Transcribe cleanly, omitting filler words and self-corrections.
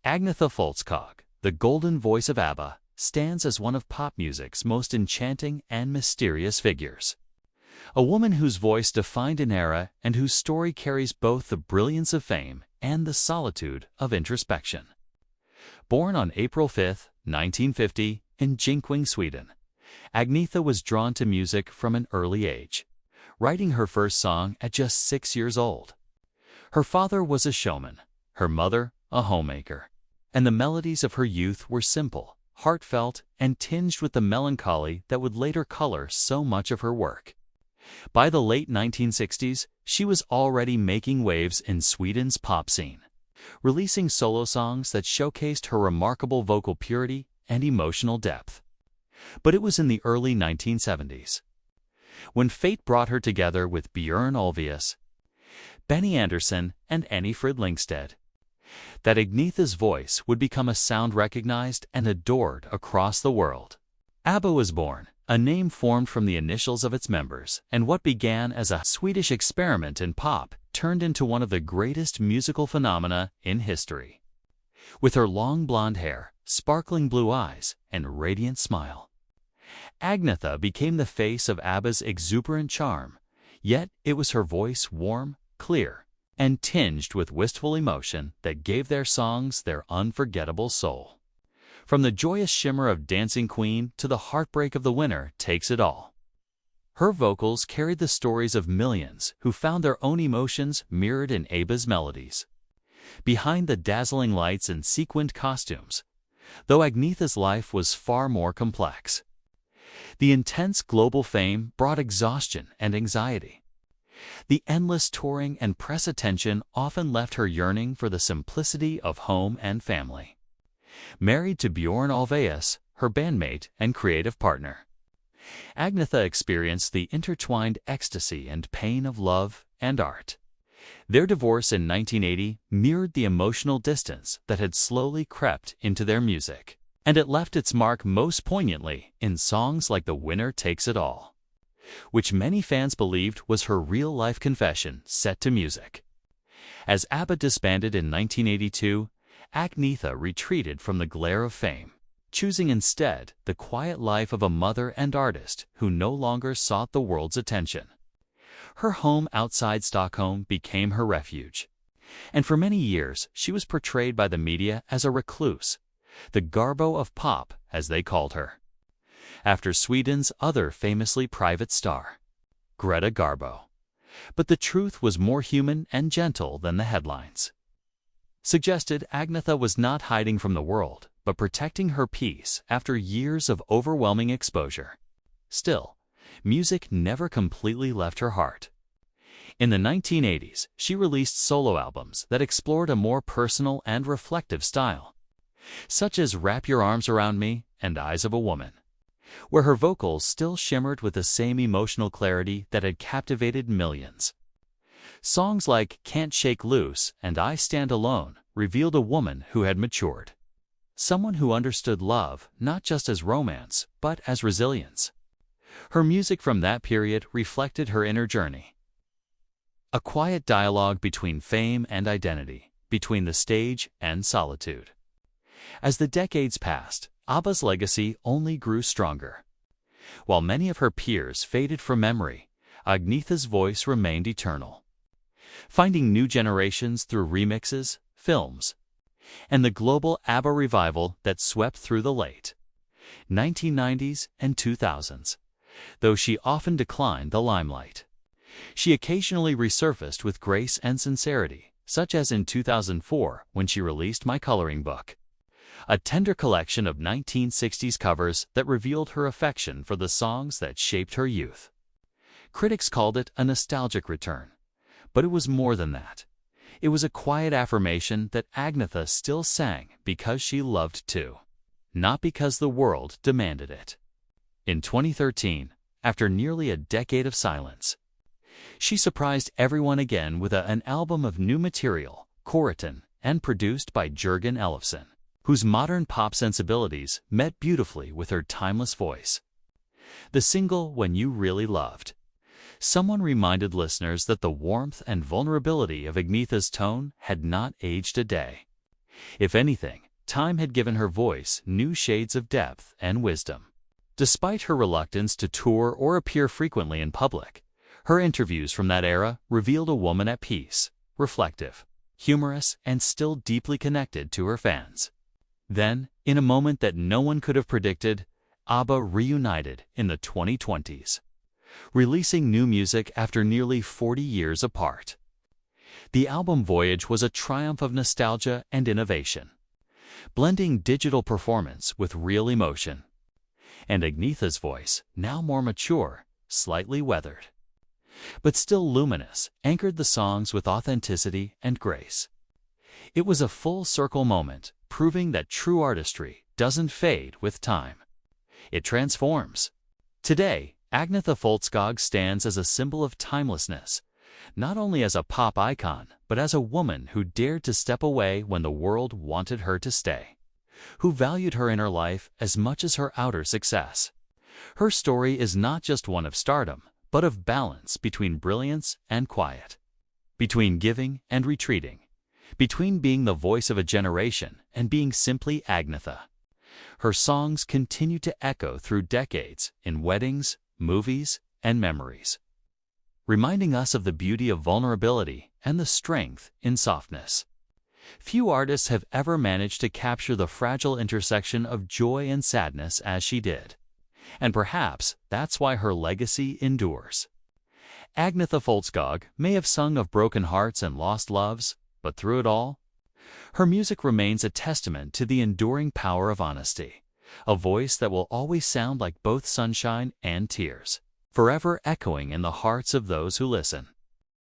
Agnetha Fältskog, the golden voice of ABBA, stands as one of pop music's most enchanting and mysterious figures. A woman whose voice defined an era and whose story carries both the brilliance of fame and the solitude of introspection. Born on April 5, 1950, in Jönköping, Sweden, Agnetha was drawn to music from an early age, writing her first song at just 6 years old. Her father was a showman, her mother a homemaker, and the melodies of her youth were simple, heartfelt, and tinged with the melancholy that would later color so much of her work. By the late 1960s, she was already making waves in Sweden's pop scene, releasing solo songs that showcased her remarkable vocal purity and emotional depth. But it was in the early 1970s, when fate brought her together with Björn Ulvaeus, Benny Andersson, and Annie Frid-Lyngstad, that Agnetha's voice would become a sound recognized and adored across the world. ABBA was born, a name formed from the initials of its members, and what began as a Swedish experiment in pop turned into one of the greatest musical phenomena in history. With her long blonde hair, sparkling blue eyes, and radiant smile, Agnetha became the face of ABBA's exuberant charm, yet it was her voice, warm, clear, and tinged with wistful emotion, that gave their songs their unforgettable soul. From the joyous shimmer of Dancing Queen to the heartbreak of The Winner Takes It All, her vocals carried the stories of millions who found their own emotions mirrored in ABBA's melodies. Behind the dazzling lights and sequined costumes, though Agnetha's life was far more complex, the intense global fame brought exhaustion and anxiety. The endless touring and press attention often left her yearning for the simplicity of home and family. Married to Björn Ulvaeus, her bandmate and creative partner, Agnetha experienced the intertwined ecstasy and pain of love and art. Their divorce in 1980 mirrored the emotional distance that had slowly crept into their music, and it left its mark most poignantly in songs like The Winner Takes It All, which many fans believed was her real-life confession set to music. As ABBA disbanded in 1982, Agnetha retreated from the glare of fame, choosing instead the quiet life of a mother and artist who no longer sought the world's attention. Her home outside Stockholm became her refuge, and for many years she was portrayed by the media as a recluse, the Garbo of pop, as they called her, after Sweden's other famously private star, Greta Garbo. But the truth was more human and gentle than the headlines suggested. Agnetha was not hiding from the world, but protecting her peace after years of overwhelming exposure. Still, music never completely left her heart. In the 1980s, she released solo albums that explored a more personal and reflective style, such as Wrap Your Arms Around Me and Eyes of a Woman, where her vocals still shimmered with the same emotional clarity that had captivated millions. Songs like Can't Shake Loose and I Stand Alone revealed a woman who had matured, someone who understood love not just as romance, but as resilience. Her music from that period reflected her inner journey, a quiet dialogue between fame and identity, between the stage and solitude. As the decades passed, ABBA's legacy only grew stronger. While many of her peers faded from memory, Agnetha's voice remained eternal, finding new generations through remixes, films, and the global ABBA revival that swept through the late 1990s and 2000s. Though she often declined the limelight, she occasionally resurfaced with grace and sincerity, such as in 2004 when she released My Coloring Book, a tender collection of 1960s covers that revealed her affection for the songs that shaped her youth. Critics called it a nostalgic return, but it was more than that. It was a quiet affirmation that Agnetha still sang because she loved to, not because the world demanded it. In 2013, after nearly a decade of silence, she surprised everyone again with an album of new material, co-written and produced by Jörgen Elofsson, whose modern pop sensibilities met beautifully with her timeless voice. The single When You Really Loved, someone reminded listeners that the warmth and vulnerability of Agnetha's tone had not aged a day. If anything, time had given her voice new shades of depth and wisdom. Despite her reluctance to tour or appear frequently in public, her interviews from that era revealed a woman at peace, reflective, humorous, and still deeply connected to her fans. Then, in a moment that no one could have predicted, ABBA reunited in the 2020s, releasing new music after nearly 40 years apart. The album Voyage was a triumph of nostalgia and innovation, blending digital performance with real emotion. And Agnetha's voice, now more mature, slightly weathered, but still luminous, anchored the songs with authenticity and grace. It was a full-circle moment, proving that true artistry doesn't fade with time. It transforms. Today, Agnetha Fältskog stands as a symbol of timelessness, not only as a pop icon, but as a woman who dared to step away when the world wanted her to stay, who valued her inner life as much as her outer success. Her story is not just one of stardom, but of balance between brilliance and quiet, between giving and retreating, between being the voice of a generation and being simply Agnetha. Her songs continue to echo through decades in weddings, movies, and memories, reminding us of the beauty of vulnerability and the strength in softness. Few artists have ever managed to capture the fragile intersection of joy and sadness as she did. And perhaps that's why her legacy endures. Agnetha Fältskog may have sung of broken hearts and lost loves, but through it all, her music remains a testament to the enduring power of honesty, a voice that will always sound like both sunshine and tears, forever echoing in the hearts of those who listen.